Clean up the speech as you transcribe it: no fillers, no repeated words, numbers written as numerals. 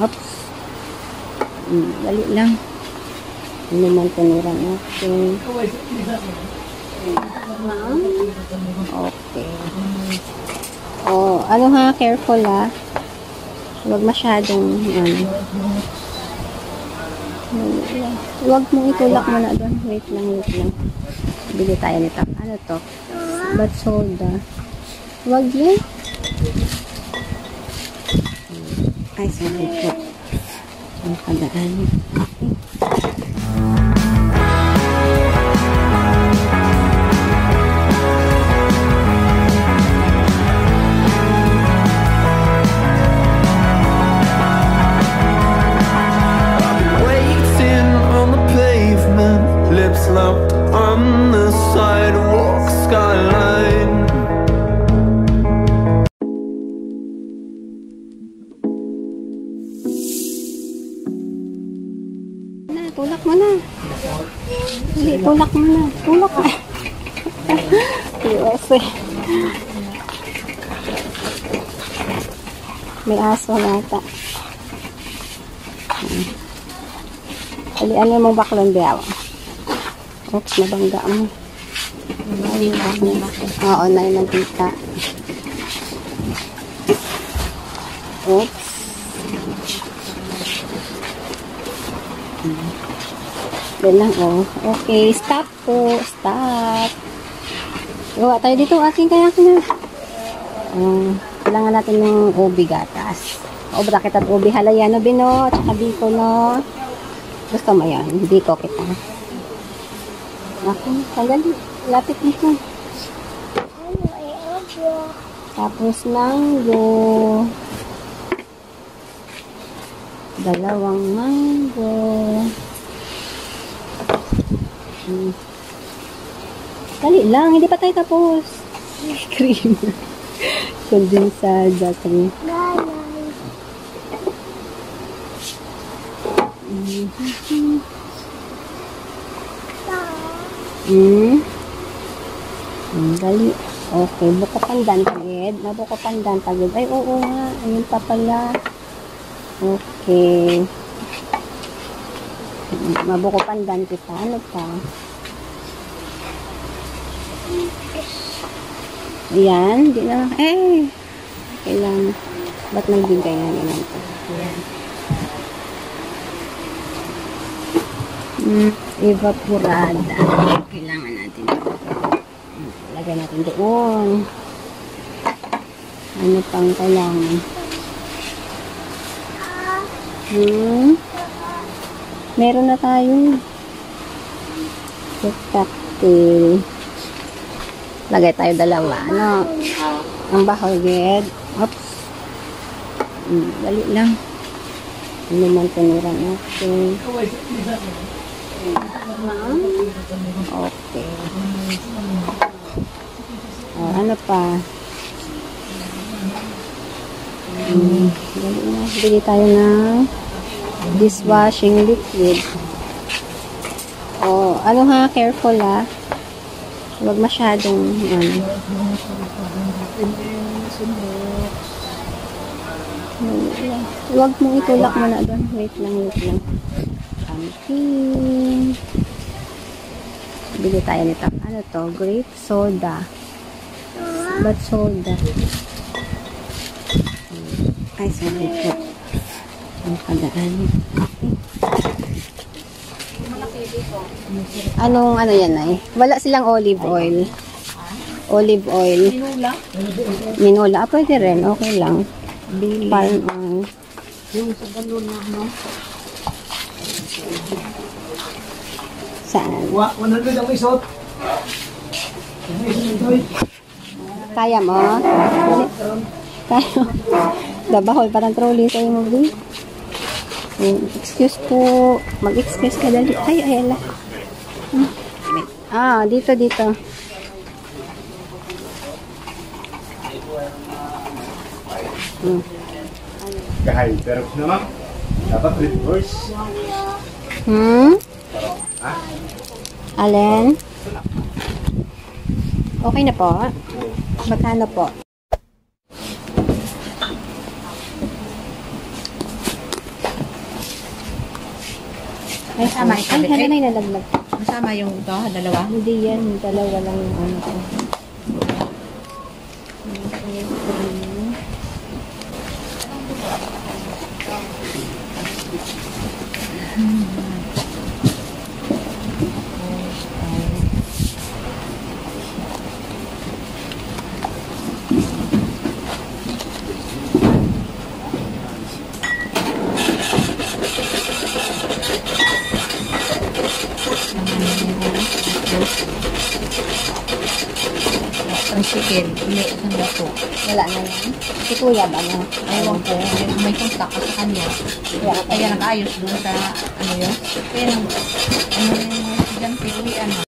Oops. Dali lang. Ano naman tinira natin. Okay. Oh, ano ha? Careful ha. Huwag masyadong, huwag mong itulak mo na doon. Wait lang. Bili tayo nito. Ano to? Ba't soda? Huwag yun. Ay, sorry po. Ang kadaan. Locked on the sidewalk skyline. Tulak mo na. Hindi, tulak mo na. Tulak na. Yes. May aso nata. Alian mo baklon diyaw. Oops, nabangga mo. Oo, nagkita. Oops. Yan lang, oh. Okay, stop po. Stop. Gawa tayo dito. Akin kaya na. Kailangan natin ng ubi gatas. O, bracket at ubi halayano, bino. Tsaka biko, no. Gusto mo yan. Biko kita. Ako, tagali. Lapit dito. Tapos mango. 2 mango. Dali lang, hindi pa tayo tapos. Cream. Kondensada. Dali. Okay, buko pandan tagid. Nabuko pandan tagid. Ay, oo nga. Ayun pa pala. Okay. Mabuko pandan kita. Ano pa? Ayan. Di na. Eh. Kailangan. Ba't nagbigay na naman ito? Ayan. Evaporada. Kailangan natin ito. Lagay natin doon. Ano pang kailangan? Meron na tayo. Cocktail. Lagay tayo 2. Ano? Ang bahagid. Oops. Dali lang. Ano naman tinira natin. Okay. Ano pa? Bili tayo ng dishwashing liquid. Ano ha? Careful ha. Huwag masyadong huwag mong itulak mo na doon. Wait lang. Camping. Bili tayo nito. Ano to? Grape soda. Ba't soda? Ay, sorry po. Ang kadaan. Anong ano yan ay? Wala silang olive oil. Olive oil. Minula. Pwede rin. Okay lang. Palm oil. Yung sa ganun na, no? Saan? 100 ang isot. Kaya mo? Kaya. Dabahol parang trolley sa'yo mo, B. Excuse po. Mag-excuse ka dali. Ay, ala. Dito. Kahay, pero naman dapat reverse. Alin? Okay na po. Magkano po? Ay, Masama ay, ikabit. hala na yung nalaglag. Masama yung ito, dalawa. Hindi yan, dalawa lang yung ano ko. Tricycle. Hindi, isang bato. Wala na yan. Si kuya ba na? Ewan ko, may kontak ka sa kanya. Kaya nag-ayos doon sa, ano yun? Kaya nang, ano yung mga estudyante, uwian na.